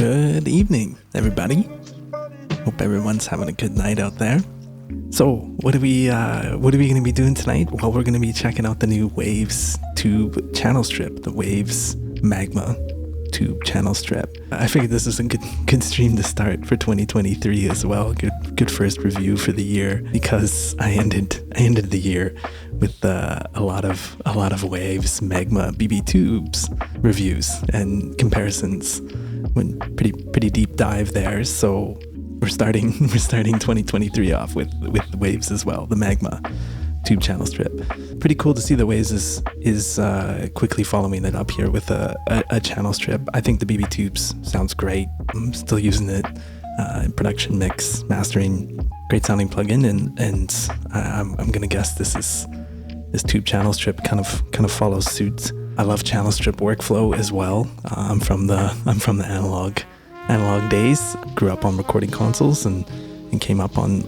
Good evening, everybody. Hope everyone's having a good night out there. So, what are we going to be doing tonight? Well, we're going to be checking out the new Waves Tube Channel Strip, the Waves Magma Tube Channel Strip. I figured this is a good stream to start for 2023 as well. Good first review for the year, because I ended the year with a lot of Waves Magma BB Tubes reviews and comparisons. Went pretty deep dive there. So we're starting 2023 off with the Waves as well, the Magma Tube Channel Strip. Pretty cool to see the Waves is quickly following it up here with a channel strip. I think the BB Tubes sounds great. I'm still using it in production, mix, mastering. Great sounding plugin, and I'm gonna guess this Tube Channel Strip kind of follows suit. I love channel strip workflow as well. I'm from the analog days. Grew up on recording consoles and came up on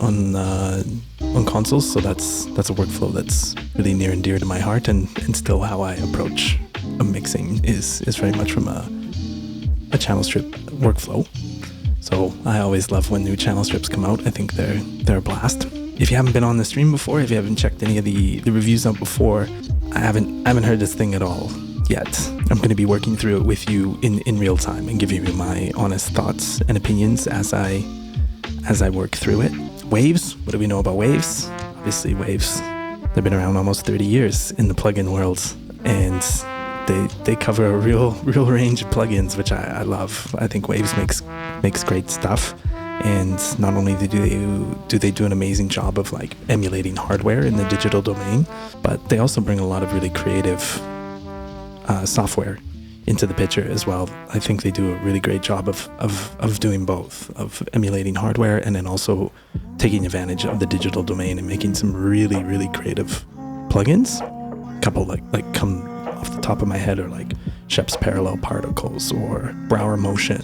consoles, so that's a workflow that's really near and dear to my heart, and still how I approach a mixing is very much from a channel strip workflow. So I always love when new channel strips come out. I think they're a blast. If you haven't been on the stream before, if you haven't checked any of the reviews out before, I haven't heard this thing at all yet. I'm going to be working through it with you in real time and giving you my honest thoughts and opinions as I work through it. Waves, what do we know about Waves? Obviously Waves, they've been around almost 30 years in the plugin world, and they cover a real range of plugins, which I love. I think Waves makes great stuff, and not only do they do an amazing job of like emulating hardware in the digital domain, but they also bring a lot of really creative software into the picture as well. I think they do a really great job of doing both, of emulating hardware and then also taking advantage of the digital domain and making some really creative plugins. A couple like come off the top of my head are like Shep's Parallel Particles or Brower Motion,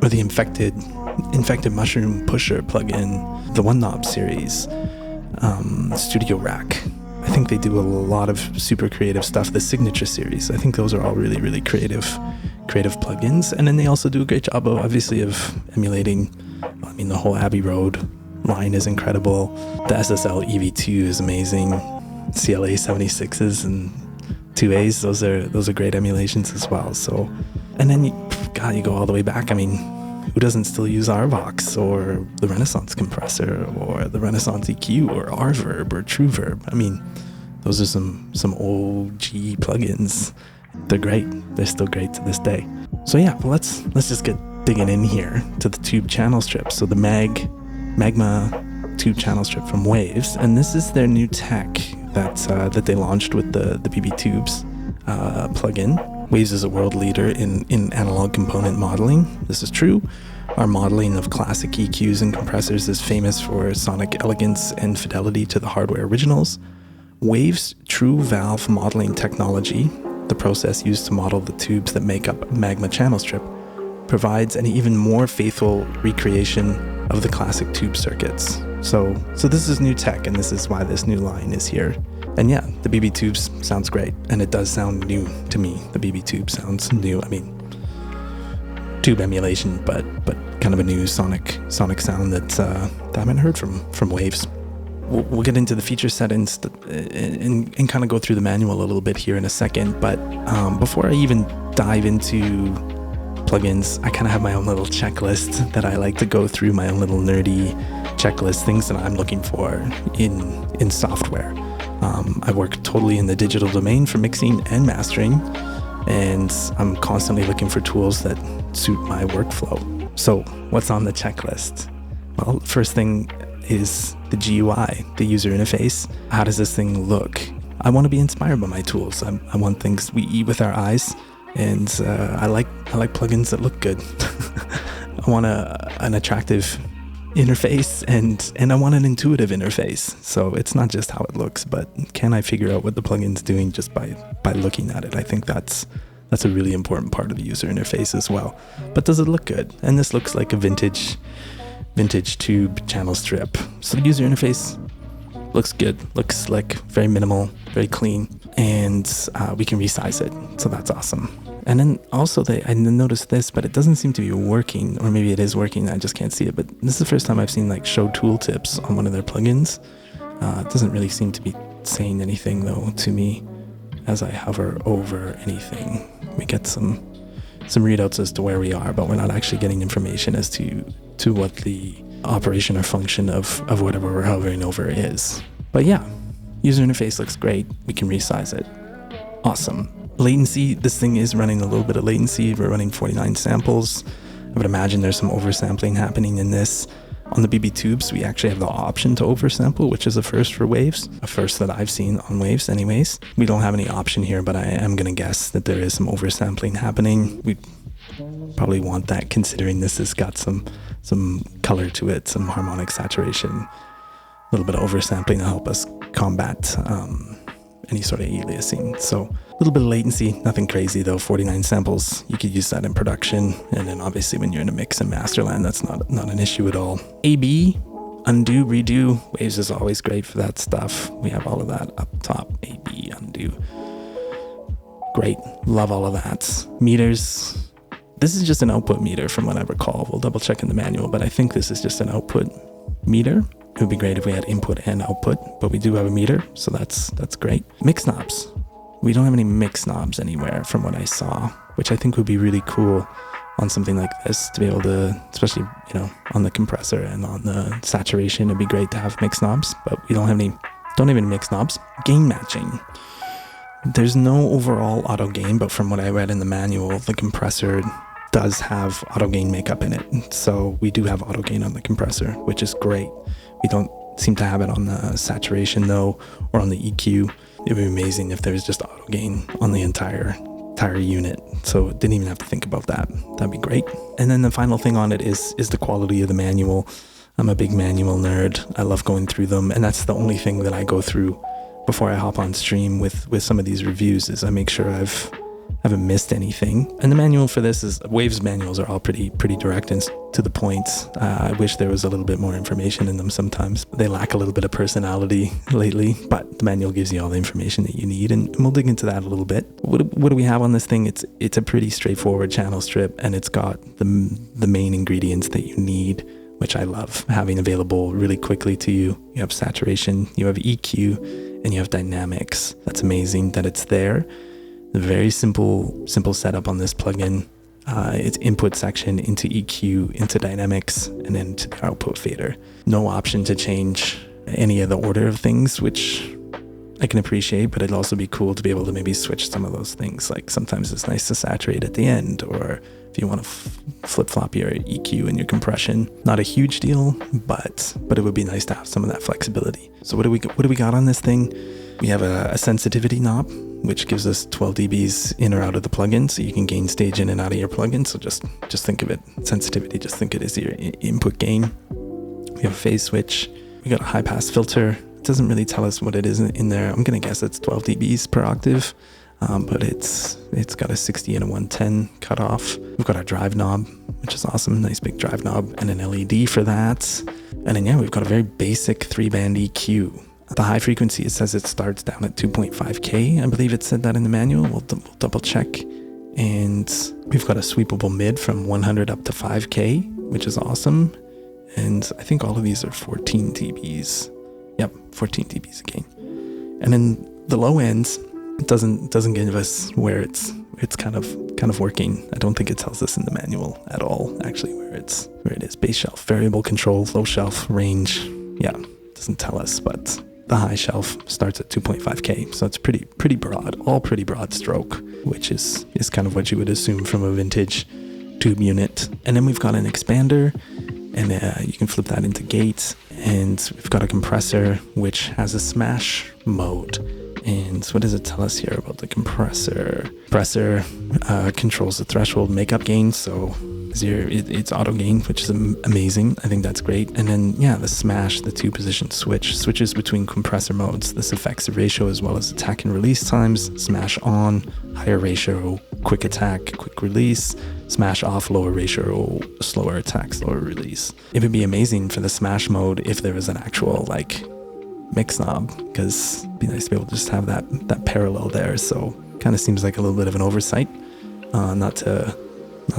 or the Infected Mushroom Pusher plugin, the One Knob series, Studio Rack. I think they do a lot of super creative stuff. The Signature series, I think those are all really creative plugins. And then they also do a great job of emulating. I mean, the whole Abbey Road line is incredible. The SSL EV2 is amazing. CLA 76s and 2As, those are great emulations as well. So, and then you go all the way back. I mean, who doesn't still use RVox or the Renaissance Compressor or the Renaissance EQ or RVerb or TrueVerb? I mean, those are some OG plugins. They're great. They're still great to this day. So yeah, well, let's just get digging in here to the Tube Channel Strip. So the Magma Tube Channel Strip from Waves, and this is their new tech that they launched with the BB Tubes plugin. Waves is a world leader in analog component modeling. This is true. Our modeling of classic EQs and compressors is famous for sonic elegance and fidelity to the hardware originals. Waves' true valve modeling technology, the process used to model the tubes that make up Magma Channel Strip, provides an even more faithful recreation of the classic tube circuits. So this is new tech, and this is why this new line is here. And yeah, the BB Tubes sounds great, and it does sound new to me. The BB Tube sounds new. I mean, tube emulation, but kind of a new sonic sound that I haven't heard from Waves. We'll get into the feature settings and kind of go through the manual a little bit here in a second. But before I even dive into plugins, I kind of have my own little checklist that I like to go through, my own little nerdy checklist, things that I'm looking for in software. I work totally in the digital domain for mixing and mastering, and I'm constantly looking for tools that suit my workflow. So what's on the checklist? Well, first thing is the GUI, the user interface. How does this thing look? I want to be inspired by my tools. I want things we eat with our eyes, and I like plugins that look good. I want an attractive interface, and I want an intuitive interface. So it's not just how it looks, but can I figure out what the plugin's doing just by looking at it? I think that's a really important part of the user interface as well. But does it look good? And this looks like a vintage tube channel strip. So the user interface looks good, looks like very minimal, very clean, and we can resize it. So that's awesome. And then also I noticed this, but it doesn't seem to be working, or maybe it is working, I just can't see it. But this is the first time I've seen like show tooltips on one of their plugins. It doesn't really seem to be saying anything though to me as I hover over anything. We get some readouts as to where we are, but we're not actually getting information as to what the operation or function of whatever we're hovering over is. But yeah, user interface looks great. We can resize it. Awesome. Latency, this thing is running a little bit of latency. We're running 49 samples. I would imagine there's some oversampling happening in this. On the BB tubes, we actually have the option to oversample, which is a first for Waves, a first that I've seen on Waves anyways. We don't have any option here, but I am going to guess that there is some oversampling happening. We probably want that, considering this has got some color to it, some harmonic saturation, a little bit of oversampling to help us combat any sort of aliasing. So a little bit of latency, nothing crazy though. 49 samples, you could use that in production, and then obviously when you're in a mix and master land, that's not an issue at all. AB, undo, redo, Waves is always great for that stuff. We have all of that up top. AB, undo, great, love all of that. Meters, this is just an output meter from what I recall. We'll double check in the manual, but I think this is just an output meter. It would be great if we had input and output, but we do have a meter, so that's great. Mix knobs. We don't have any mix knobs anywhere from what I saw, which I think would be really cool on something like this to be able to, especially, on the compressor and on the saturation, it'd be great to have mix knobs, but we don't have any mix knobs. Gain matching. There's no overall auto gain, but from what I read in the manual, the compressor does have auto gain makeup in it. So we do have auto gain on the compressor, which is great. We don't seem to have it on the saturation though, or on the EQ. It would be amazing if there was just auto gain on the entire unit. So didn't even have to think about that. That'd be great. And then the final thing on it is the quality of the manual. I'm a big manual nerd. I love going through them, and that's the only thing that I go through before I hop on stream with some of these reviews, is I make sure I haven't missed anything. And the manual for this is, Waves manuals are all pretty direct and to the point. I wish there was a little bit more information in them sometimes. They lack a little bit of personality lately, but the manual gives you all the information that you need, and we'll dig into that a little bit. What do we have on this thing? It's a pretty straightforward channel strip, and it's got the main ingredients that you need, which I love having available really quickly to you. You have saturation, you have EQ, and you have dynamics. That's amazing that it's there. A very simple setup on this plugin. It's input section into EQ, into dynamics, and then to the output fader. No option to change any of the order of things, which I can appreciate, but it'd also be cool to be able to maybe switch some of those things. Like sometimes it's nice to saturate at the end, or if you want to flip-flop your EQ and your compression. Not a huge deal, but it would be nice to have some of that flexibility. So what do we got on this thing? We have a sensitivity knob, which gives us 12 dBs in or out of the plugin, so you can gain stage in and out of your plugin. So just think of it, sensitivity, just think it as your input gain. We have a phase switch. We got a high pass filter. It doesn't really tell us what it is in there. I'm gonna guess it's 12 dBs per octave, but it's got a 60 and a 110 cutoff. We've got our drive knob, which is awesome, nice big drive knob, and an LED for that. And then we've got a very basic 3-band EQ. The high frequency, it says it starts down at 2.5K. I believe it said that in the manual. We'll double check. And we've got a sweepable mid from 100 up to 5K, which is awesome. And I think all of these are 14 dBs. Yep, 14 dBs again. And then the low ends, it doesn't give us where it's kind of working. I don't think it tells us in the manual at all, actually, where it is. Bass shelf, variable control, low shelf, range. Yeah, doesn't tell us, but the high shelf starts at 2.5K, so it's pretty broad, all pretty broad stroke, which is kind of what you would assume from a vintage tube unit. And then we've got an expander, and you can flip that into gate, and we've got a compressor which has a smash mode. And what does it tell us here about the compressor? Compressor controls the threshold makeup gain, so it's auto gain, which is amazing. I think that's great. And then the smash, the 2-position switches between compressor modes. This affects the ratio as well as attack and release times. Smash on, higher ratio, quick attack, quick release. Smash off, lower ratio, slower attack, slower release. It would be amazing for the smash mode if there was an actual mix knob, because it'd be nice to be able to just have that parallel there. So kind of seems like a little bit of an oversight. not to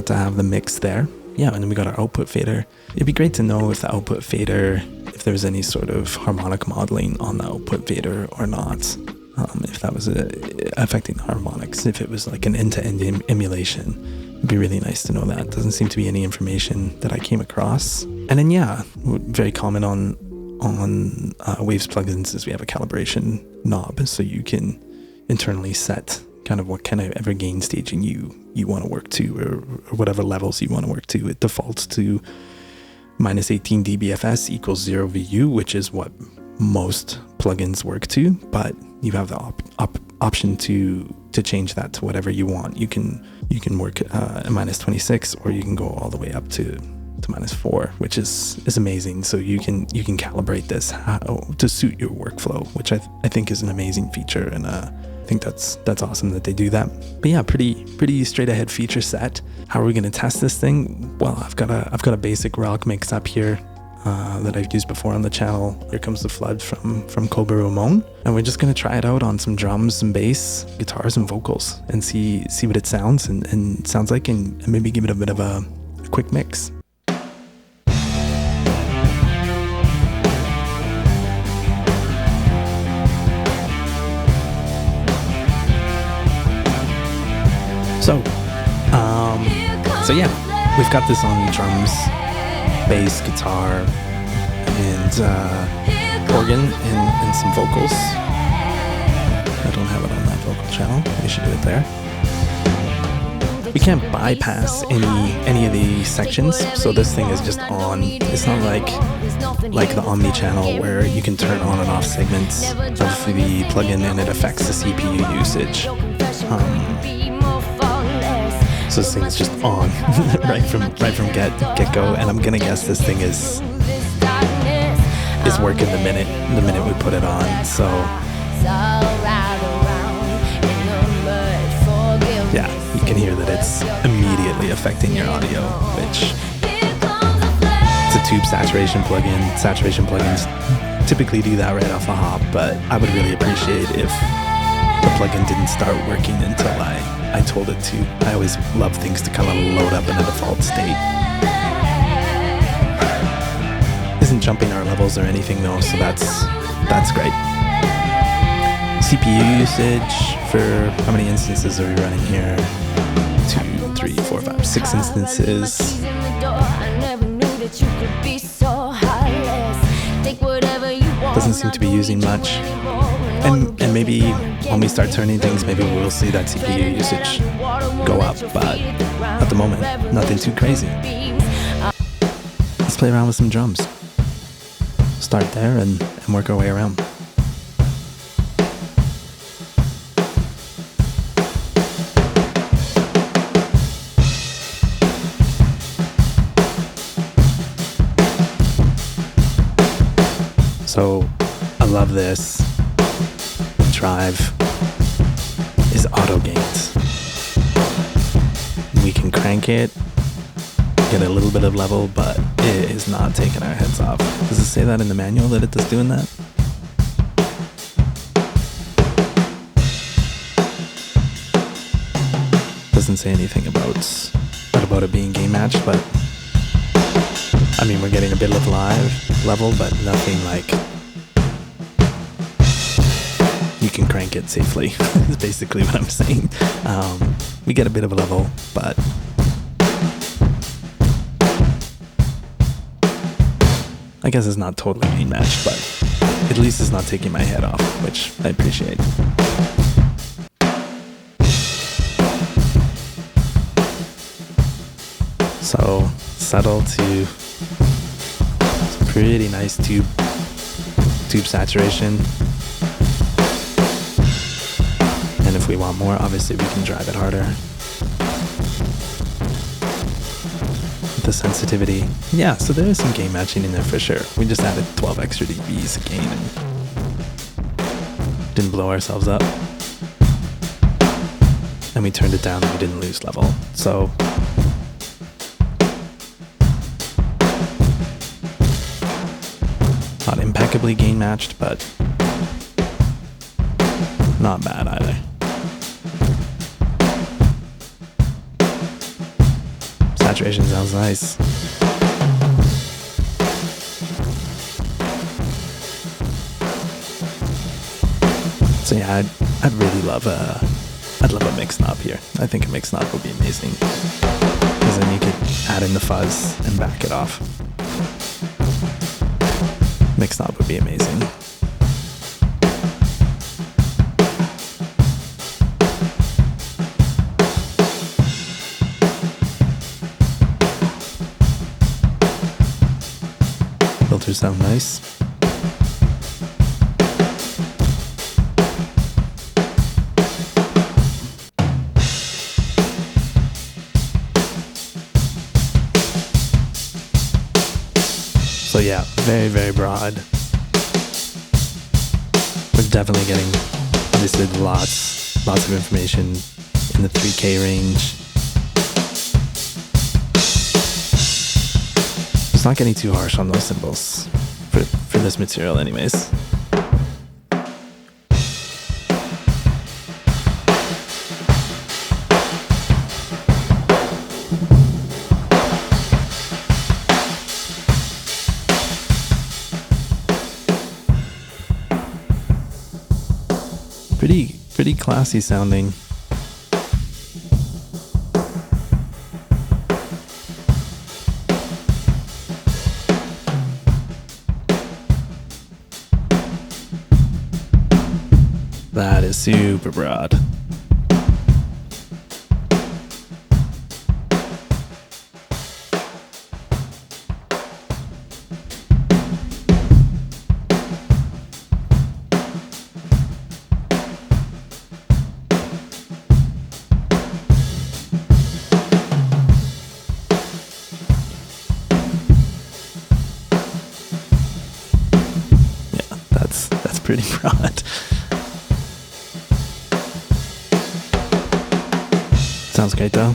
have the mix there. Yeah, and then we got our output fader. It'd be great to know if the output fader, if there's any sort of harmonic modeling on the output fader or not. If that was affecting the harmonics, if it was like an end-to-end emulation, it'd be really nice to know that. Doesn't seem to be any information that I came across. And then yeah, very common on Waves plugins is we have a calibration knob, so you can internally set kind of what kind of ever gain staging you want to work to, or whatever levels you want to work to. It defaults to minus 18 dBFS equals 0 VU, which is what most plugins work to, but you have the option to change that to whatever you want. You can work at minus 26, or you can go all the way up to minus 4, which is amazing. So you can calibrate this to suit your workflow, which I think is an amazing feature, and I think that's awesome that they do that. But yeah, pretty straight ahead feature set. How are we going to test this thing? Well, I've got a basic rock mix up here that I've used before on the channel. Here comes the flood from Cobra Ramone, and we're just going to try it out on some drums, some bass, guitars, and vocals, and see what it sounds and sounds like, and maybe give it a bit of a quick mix. So yeah, we've got this on drums, bass, guitar, and organ, and some vocals. I don't have it on that vocal channel. We should do it there. We can't bypass any of these sections, so this thing is just on. It's not like the Omni channel where you can turn on and off segments of the plugin and it affects the CPU usage. So this thing is just on right from get-go, and I'm gonna guess this thing is working the minute we put it on. So yeah, you can hear that it's immediately affecting your audio, which it's a tube saturation plugin. Saturation plugins typically do that right off the hop, but I would really appreciate if the plugin didn't start working until I told it to. I always love things to kind of load up in a default state. Isn't jumping our levels or anything though, so that's great. CPU usage for how many instances are we running here? 2, 3, 4, 5, 6 instances. Doesn't seem to be using much. And maybe when we start turning things, maybe we'll see that CPU usage go up, but at the moment, nothing too crazy. Let's play around with some drums. Start there and work our way around. So I love this. Drive is auto gains. We can crank it, get a little bit of level, but it is not taking our heads off. Does it say that in the manual that it is doing that? Doesn't say anything about it being game matched, but I mean, we're getting a bit of live level, but nothing like you can crank it safely. Is basically what I'm saying. We get a bit of a level, but I guess it's not totally game matched, but at least it's not taking my head off, which I appreciate. So settle to some pretty nice tube saturation. And if we want more, obviously we can drive it harder. With the sensitivity. Yeah, so there is some gain matching in there for sure. We just added 12 extra dBs of gain and didn't blow ourselves up. And we turned it down and we didn't lose level. So not impeccably gain matched, but not bad either. saturation sounds nice. So yeah, I'd really love a mix knob here. I think a mix knob would be amazing, because then you could add in the fuzz and back it off. Mix knob would be amazing. Filters sound nice. So yeah, very, very broad. We're definitely getting, obviously, lots of information in the 3K range. It's not getting too harsh on those cymbals for this material anyways. Pretty classy sounding. That is super broad. That's pretty broad. Sounds great though.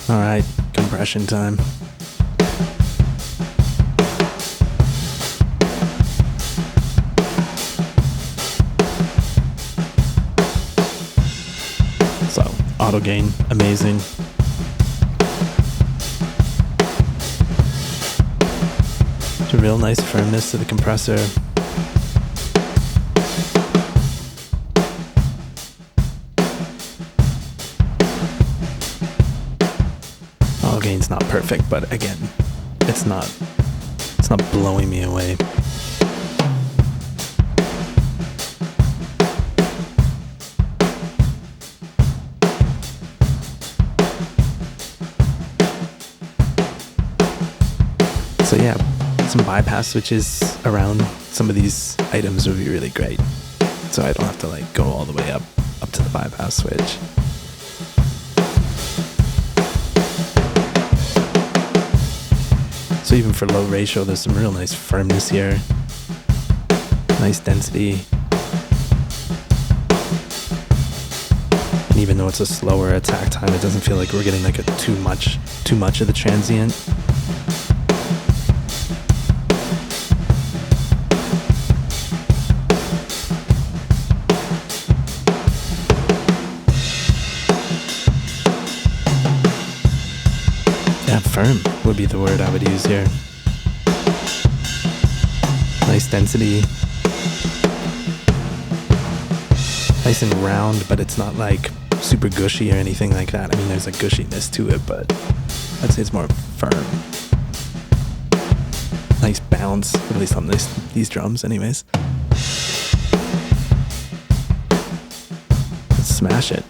Alright, compression time. So, auto gain, amazing. It's a real nice firmness to the compressor. Gain's not perfect, but again, it's not blowing me away. So yeah, some bypass switches around some of these items would be really great, so I don't have to like go all the way up to the bypass switch. So even for low ratio, there's some real nice firmness here. Nice density. And even though it's a slower attack time, it doesn't feel like we're getting like too much of the transient. Firm would be the word I would use here. Nice density. Nice and round, but it's not like super gushy or anything like that. I mean, there's a gushiness to it, but I'd say it's more firm. Nice bounce, at least on these drums anyways. Let's smash it.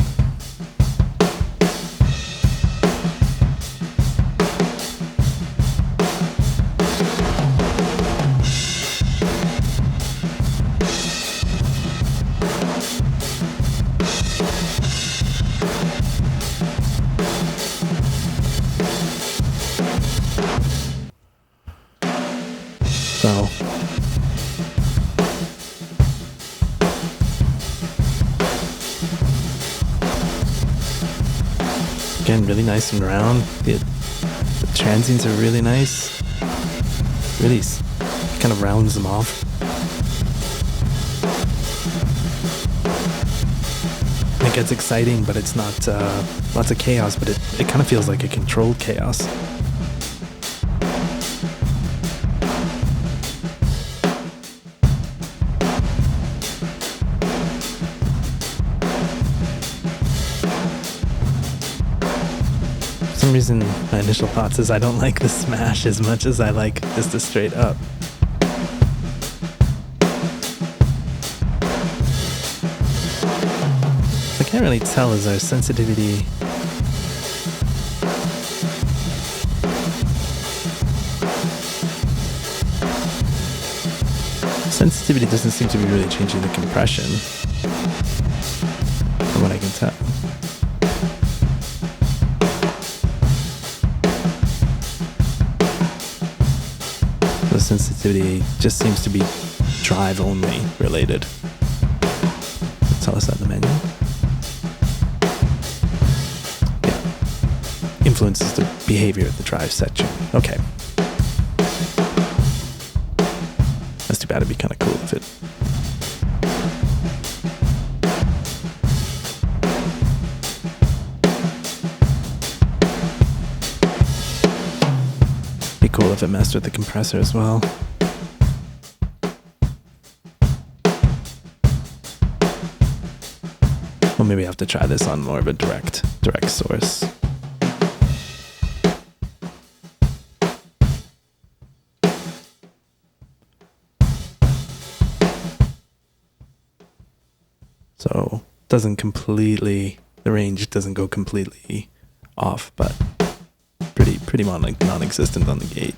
So again, really nice and round. The transients are really nice. Really kind of rounds them off. It gets exciting, but it's not lots of chaos, but it kind of feels like a controlled chaos. reason, my initial thoughts is I don't like the smash as much as I like just the straight up. I can't really tell, is our sensitivity... Sensitivity doesn't seem to be really changing the compression, from what I can tell. The sensitivity just seems to be drive only related. Tell us that in the menu. Yeah. Influences the behavior of the drive section. Okay. That's too bad. It'd be kind of cool if it... Be cool if it messed with the compressor as well. Well, maybe I have to try this on more of a direct source. So doesn't completely, the range doesn't go completely off, but pretty non-existent on the gate.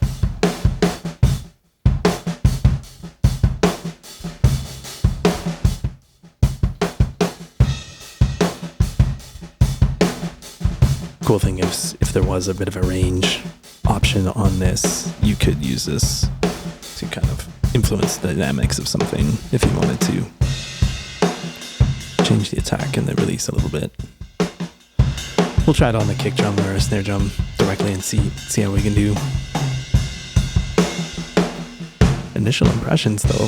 Cool thing is if there was a bit of a range option on this, you could use this to kind of influence the dynamics of something if you wanted to change the attack and the release a little bit. We'll try it on the kick drum or a snare drum directly and see how we can do. Initial impressions though,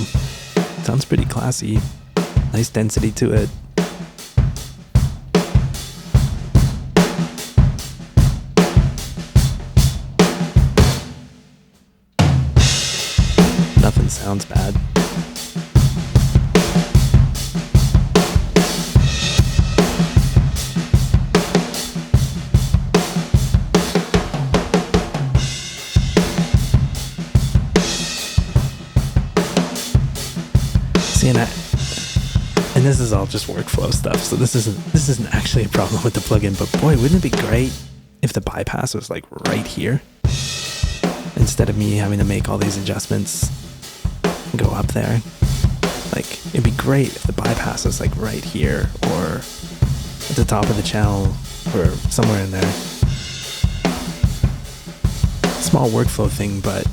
sounds pretty classy. Nice density to it. Nothing sounds bad. See, and this is all just workflow stuff, so this isn't actually a problem with the plugin, but boy, wouldn't it be great if the bypass was like right here? Instead of me having to make all these adjustments and go up there. Like, it'd be great if the bypass was like right here or at the top of the channel or somewhere in there. Small workflow thing, but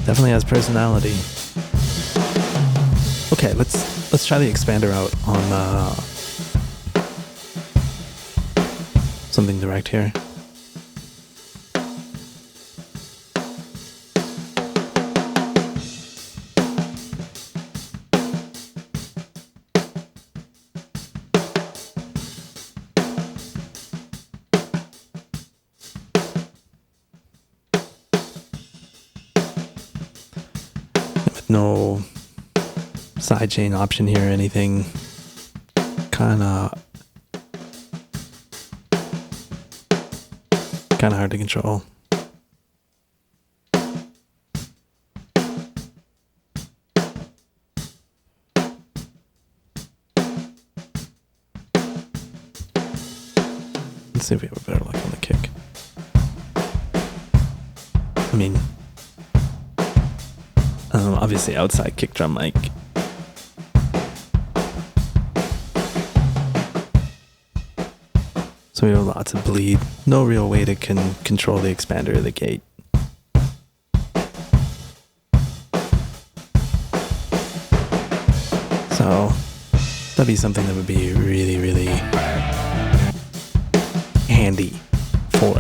definitely has personality. Okay, let's try the expander out on something direct here. No sidechain option here or anything. Kind of hard to control. Let's see if we have a better luck on the kick. I mean, obviously outside kick drum mic. So we have lots of bleed. No real way to control the expander or the gate. So that'd be something that would be really, really handy for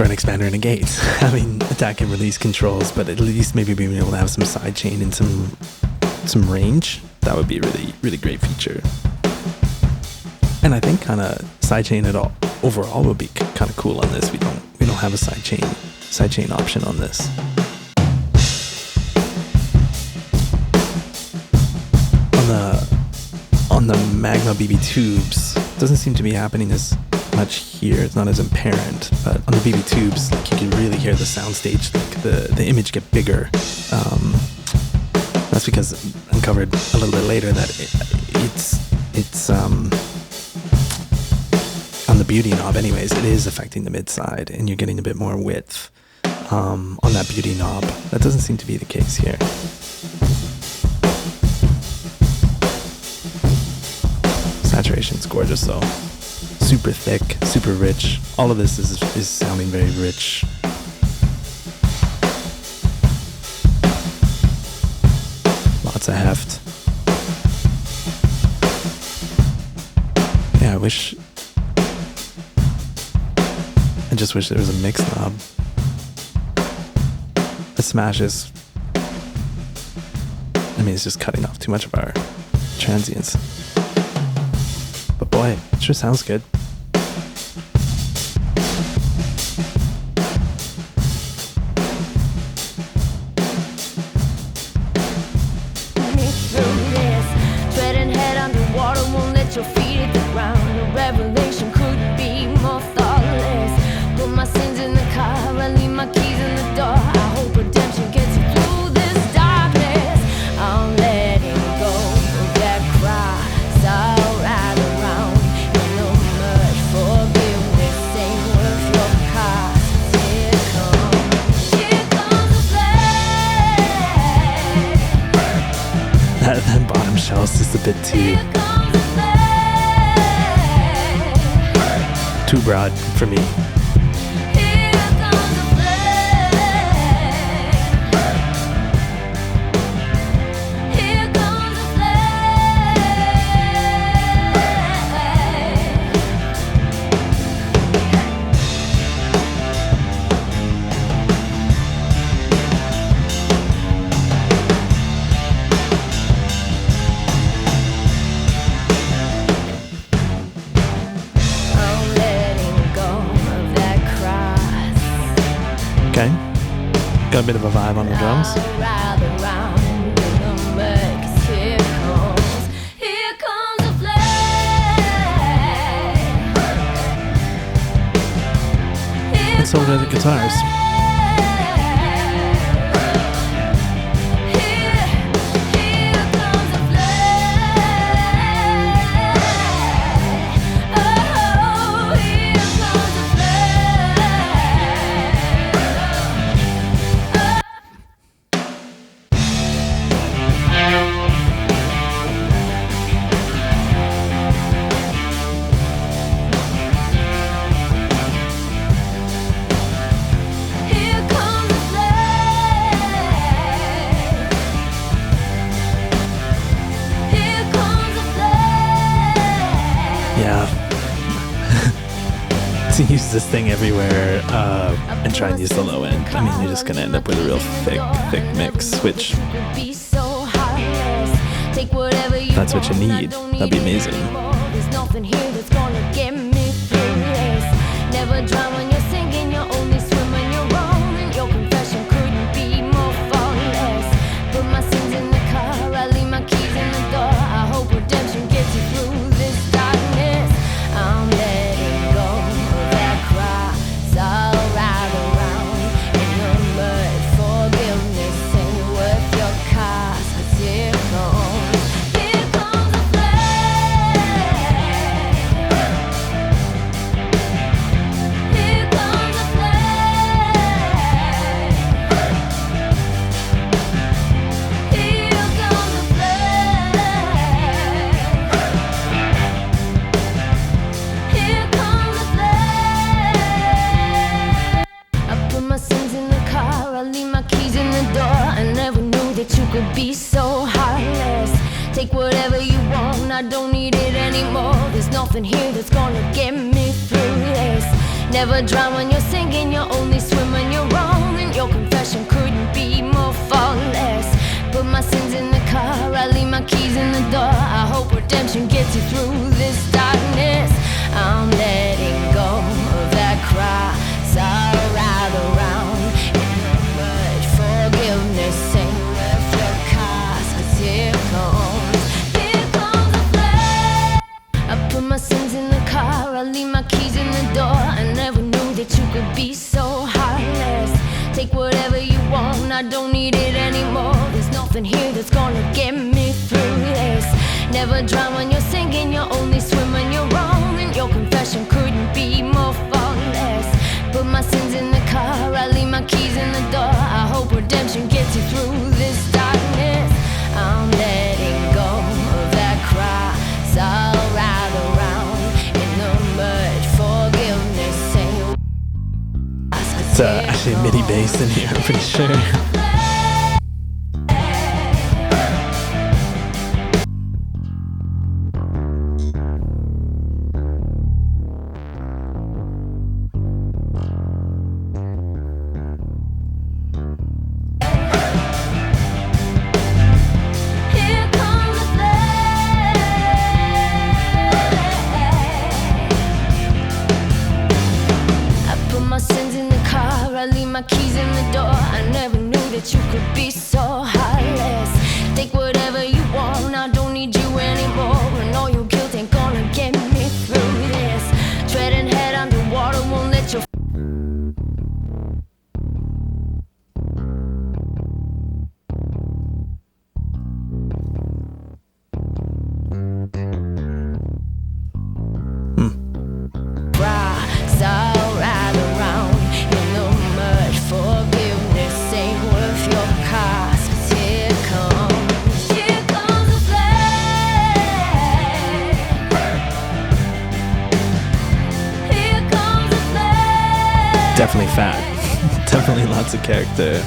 an expander and a gate. I mean, attack and release controls, but at least maybe being able to have some sidechain and some range. That would be a really, really great feature. And I think kind of sidechain at all overall would be kind of cool on this. We don't have a sidechain sidechain option on this. On the Magma BB tubes, doesn't seem to be happening as much here. It's not as apparent, but on the BB tubes, like, you can really hear the soundstage, like the image get bigger. That's because I uncovered a little bit later that it's on the beauty knob anyways, it is affecting the mid side, and you're getting a bit more width on that beauty knob. That doesn't seem to be the case here. Saturation's gorgeous though. Super thick, super rich. All of this is sounding very rich. Lots of heft. Yeah, I just wish there was a mix knob. The smash is, I mean, it's just cutting off too much of our transients. But boy, it sure sounds good. Treading head underwater, won't let your feet hit the ground. A revelation couldn't be more thoughtless. Put my sins in the car, I leave my keys in the door. I hope redemption gets you through this darkness. I'm letting go of that cross. I'll ride around in the mud. Forgiveness ain't worth your cost. Here comes the flame. That bottom shell's just a bit too broad for me. Okay, got a bit of a vibe on the drums. Let's over to the guitars. To use this thing everywhere and try and use the low end, I mean, you're just gonna end up with a real thick mix, which that's what you need. That'd be amazing. There's nothing here that's gonna get me through this. Never drown when you're sinking, you only swim when you're wrong. Your confession couldn't be more faultless. Put my sins in the car, I leave my keys in the door. I hope redemption gets you through this darkness. I'm letting go of that cross. I'll ride around in the mud. Forgiveness ain't worth your cost. 'Cause here comes the flame. Here comes the flame. Here comes the flame. Here comes the flame. I put my sins in the car, I leave my keys in the door. I never knew that you could be so heartless. Take whatever you want, I don't need it anymore. There's nothing here that's gonna get me through this. Never drown when you're sinking, you only swim when you're wrong. And your confession couldn't be more faultless. Put my sins in the car, I leave my keys in the door. I hope redemption gets you through this darkness. I'm letting go of that cross. I'll ride around anymore. There's nothing here that's gonna get me through this. Never drown when you're sinking, you only swim when you're wrong. And your confession couldn't be more faultless. Put my sins in the car, I leave my keys in the door. I hope redemption gets you through this darkness. I'm letting go of that cry, so I'll ride around in the mud. Forgiveness ain't. It's actually a MIDI bass in here, I'm pretty sure. You could be so heartless. Think whatever you want, I don't need you anymore. And all your guilt ain't gonna get me through this. Treading head underwater won't let you. Definitely fat. Definitely lots of character.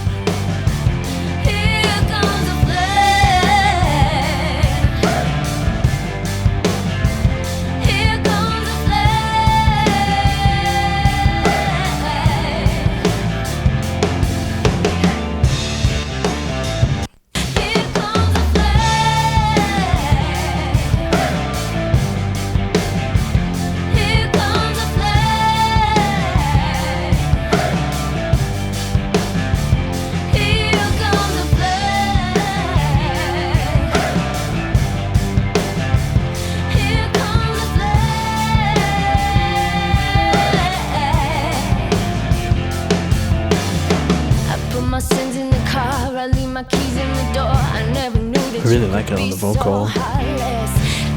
I really like it on the vocal.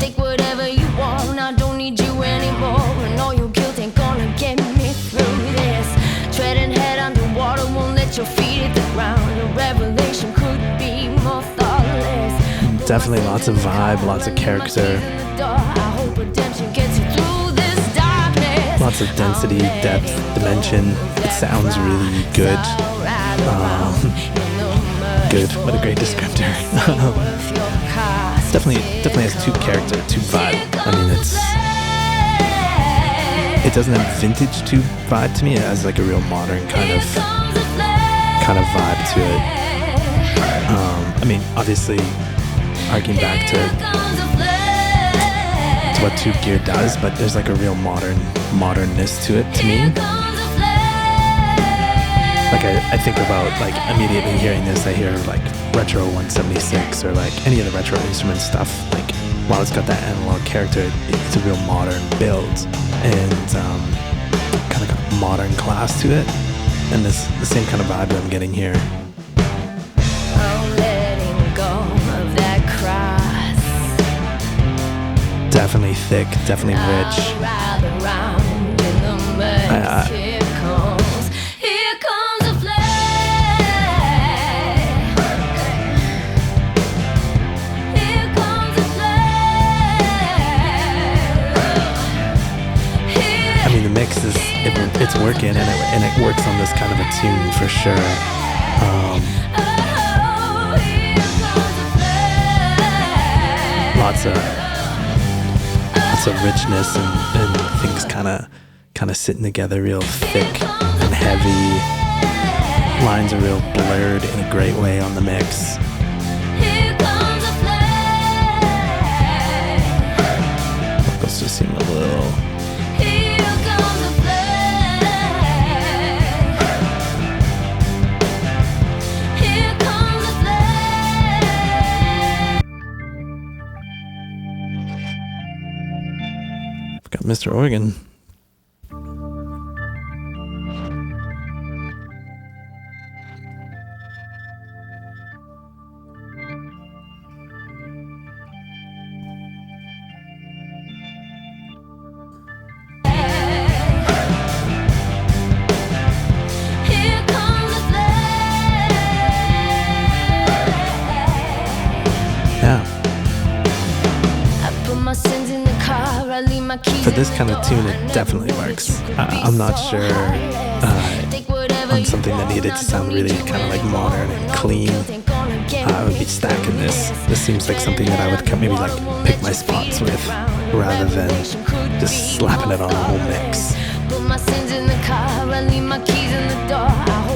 Think whatever you want, I don't need you anymore. And all your guilt ain't gonna get me through this. Treading head underwater won't let your feet hit the ground. A revelation could be more thoughtless. Definitely lots of vibe, lots of character. Lots of density, depth, dimension. It sounds really good. Good. What a great descriptor. Definitely has tube character, tube vibe. I mean, it doesn't have vintage tube vibe to me. It has like a real modern kind of vibe to it. I mean, obviously, harking back to what tube gear does, but there's like a real modernness to it to me. Like I think about, like, immediately hearing this, I hear like retro 176 or like any of the retro instrument stuff. Like, while it's got that analog character, it's a real modern build and kind of got a modern class to it, and the same kind of vibe that I'm getting here. I'm letting go of that cross. Definitely thick, definitely rich. It's working, and it works on this kind of a tune for sure. Lots of richness and things kind of sitting together real thick and heavy. Lines are real blurred in a great way on the mix. Vocals just seem a little. Mr. Organ. for this kind of tune, it definitely works. I'm not sure on something that needed to sound really kind of like modern and clean. I would be stacking this. This seems like something that I would maybe like pick my spots with rather than just slapping it on a whole mix.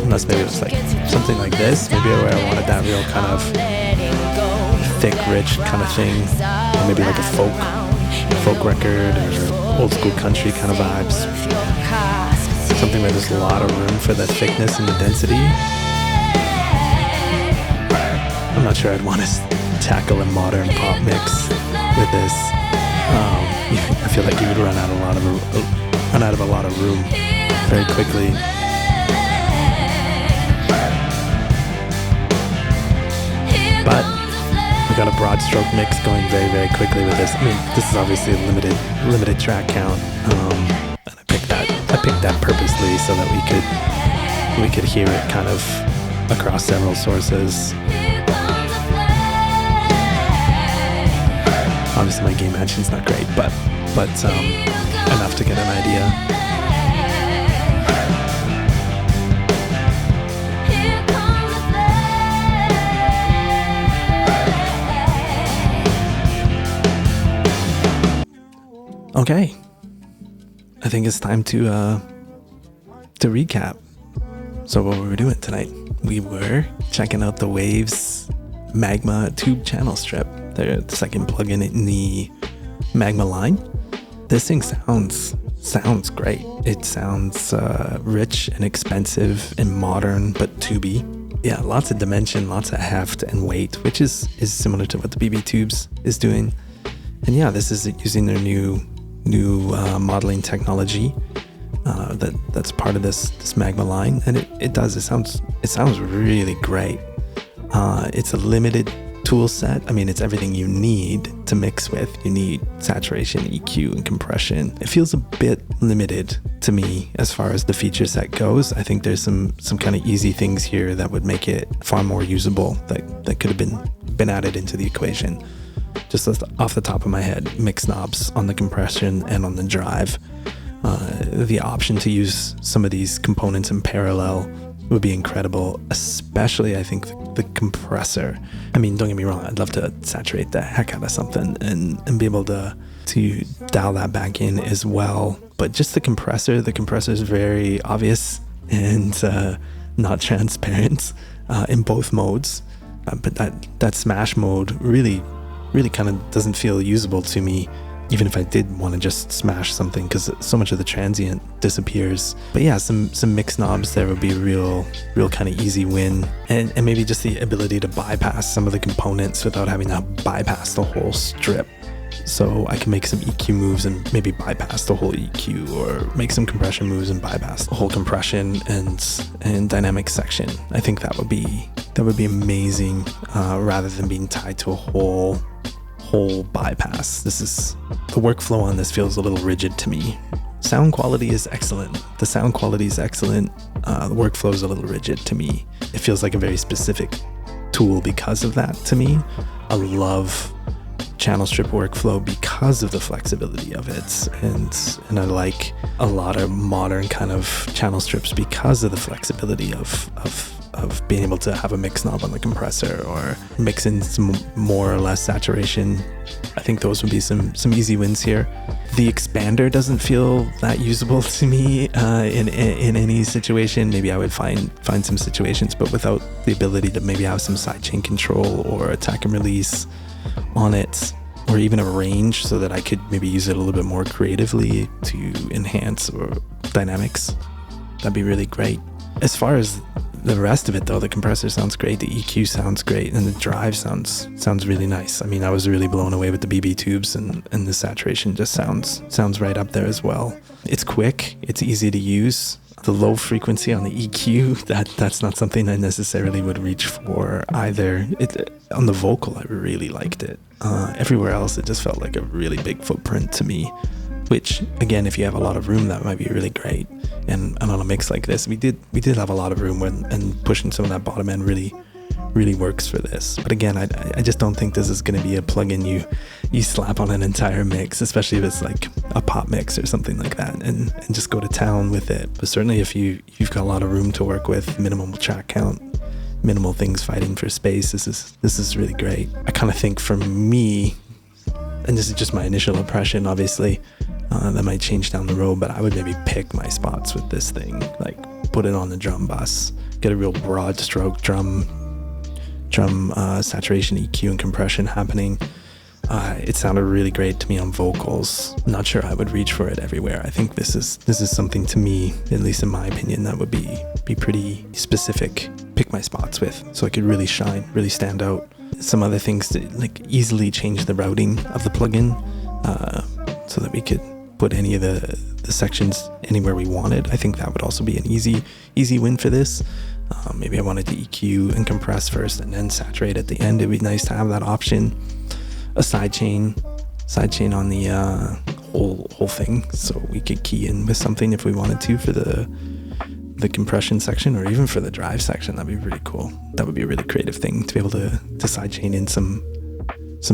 Unless maybe it was like something like this, maybe where I wanted that real kind of thick, rich kind of thing, or maybe like a folk record or old school country kind of vibes. Something where there's a lot of room for the thickness and the density. I'm not sure I'd want to tackle a modern pop mix with this. I feel like you would run out of a lot of room very quickly. But we got a broad stroke mix going very, very quickly with this. I mean, this is obviously a limited track count, and I picked that purposely so that we could hear it kind of across several sources. Obviously, my gain matching's not great, but enough to get an idea. Okay, I think it's time to recap. So what were we doing tonight? We were checking out the Waves Magma Tube Channel Strip. They're the second plugin in the Magma line. This thing sounds great. It sounds rich and expensive and modern, but tubey. Yeah, lots of dimension, lots of heft and weight, which is similar to what the BB Tubes is doing. And yeah, this is using their new modeling technology that's part of this Magma line, and it sounds really great. It's a limited tool set. I mean, it's everything you need to mix with. You need saturation, EQ, and compression. It feels a bit limited to me as far as the feature set goes. I think there's some kind of easy things here that would make it far more usable that could have been added into the equation. Just off the top of my head, mix knobs on the compression and on the drive. The option to use some of these components in parallel would be incredible, especially I think the compressor. I mean, don't get me wrong, I'd love to saturate the heck out of something and be able to dial that back in as well. But just the compressor is very obvious and not transparent in both modes. But that smash mode really kind of doesn't feel usable to me, even if I did want to just smash something, because so much of the transient disappears. But yeah, some mix knobs there would be a real kind of easy win, and maybe just the ability to bypass some of the components without having to bypass the whole strip. So I can make some EQ moves and maybe bypass the whole EQ, or make some compression moves and bypass the whole compression and dynamic section. I think that would be amazing, rather than being tied to a whole bypass. The workflow on this feels a little rigid to me. Sound quality is excellent. The workflow is a little rigid to me. It feels like a very specific tool because of that to me. I love channel strip workflow because of the flexibility of it, and I like a lot of modern kind of channel strips because of the flexibility of being able to have a mix knob on the compressor or mix in some more or less saturation. I think those would be some easy wins here. The expander doesn't feel that usable to me in any situation. Maybe I would find some situations, but without the ability to maybe have some sidechain control or attack and release on it, or even a range so that I could maybe use it a little bit more creatively to enhance or dynamics, that'd be really great. As far as the rest of it though, the compressor sounds great, the EQ sounds great, and the drive sounds really nice. I mean, I was really blown away with the BB tubes, and the saturation just sounds right up there as well. It's quick, it's easy to use. The low frequency on the EQ, that's not something I necessarily would reach for either. On the vocal, I really liked it. Everywhere else, it just felt like a really big footprint to me, which again, if you have a lot of room, that might be really great. And on a mix like this, we did have a lot of room and pushing some of that bottom end really really works for this. But again, I just don't think this is going to be a plugin you slap on an entire mix, especially if it's like a pop mix or something like that, and just go to town with it. But certainly if you've got a lot of room to work with, minimal track count, minimal things fighting for space, this is really great. I kind of think for me, and this is just my initial impression, obviously, that might change down the road, but I would maybe pick my spots with this thing, like put it on the drum bus, get a real broad stroke drum saturation, EQ, and compression happening. It sounded really great to me on vocals. Not sure I would reach for it everywhere. I think this is something, to me, at least in my opinion, that would be pretty specific. Pick my spots with, so I could really shine, really stand out. Some other things to like easily change the routing of the plugin, so that we could put any of the sections anywhere we wanted. I think that would also be an easy win for this. Maybe I wanted to EQ and compress first and then saturate at the end. It'd be nice to have that option. A sidechain on the whole thing, so we could key in with something if we wanted to for the compression section, or even for the drive section. That'd be really cool. That would be a really creative thing to be able to sidechain in some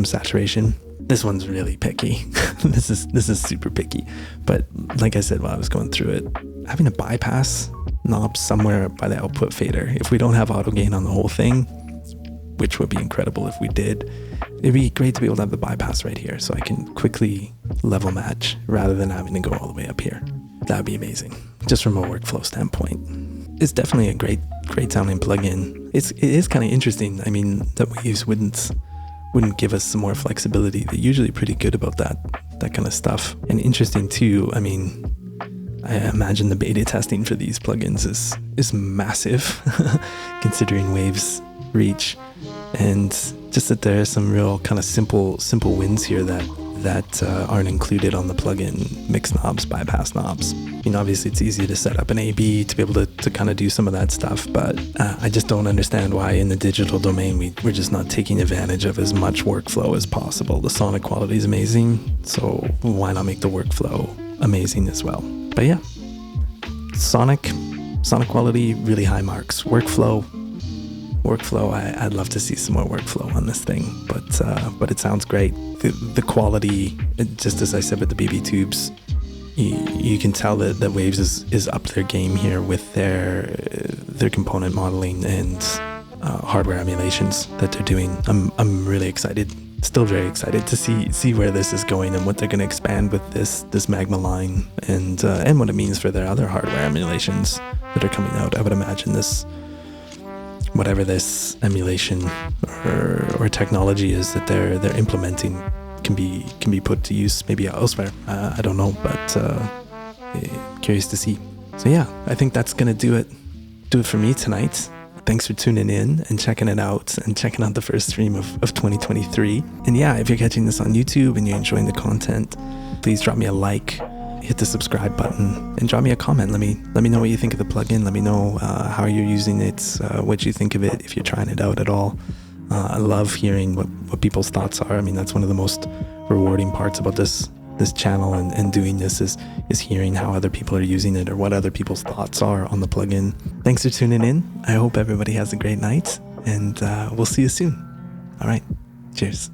saturation. This one's really picky. This is super picky. But like I said while I was going through it, having a bypass knob somewhere by the output fader, if we don't have auto gain on the whole thing, which would be incredible if we did, it'd be great to be able to have the bypass right here, so I can quickly level match rather than having to go all the way up here. That would be amazing, just from a workflow standpoint. It's definitely a great sounding plugin. It is kind of interesting. I mean, that Waves wouldn't give us some more flexibility. They're usually pretty good about that kind of stuff. And interesting too, I mean, I imagine the beta testing for these plugins is massive, considering Waves' reach, and just that there are some real kind of simple wins here that aren't included on the plugin. Mix knobs, bypass knobs. You know, obviously it's easy to set up an A/B to be able to kind of do some of that stuff, but I just don't understand why in the digital domain we're just not taking advantage of as much workflow as possible. The sonic quality is amazing, so why not make the workflow amazing as well? But yeah, sonic quality, really high marks. Workflow, I'd love to see some more workflow on this thing, but it sounds great. The quality, just as I said with the BB tubes, you can tell that Waves is up their game here with their component modeling and hardware emulations that they're doing. I'm really excited, still very excited to see where this is going and what they're going to expand with this Magma line, and what it means for their other hardware emulations that are coming out. I would imagine whatever this emulation or technology is that they're implementing can be put to use maybe elsewhere. I don't know, but curious to see. So yeah, I think that's gonna do it for me tonight. Thanks for tuning in and checking it out, and checking out the first stream of 2023. And yeah, if you're catching this on YouTube and you're enjoying the content, please drop me a like, hit the subscribe button, and drop me a comment. Let me know what you think of the plugin. Let me know how you're using it, what you think of it, if you're trying it out at all. I love hearing what people's thoughts are. I mean, that's one of the most rewarding parts about this channel and doing this is hearing how other people are using it, or what other people's thoughts are on the plugin. Thanks for tuning in. I hope everybody has a great night, and we'll see you soon. All right, cheers.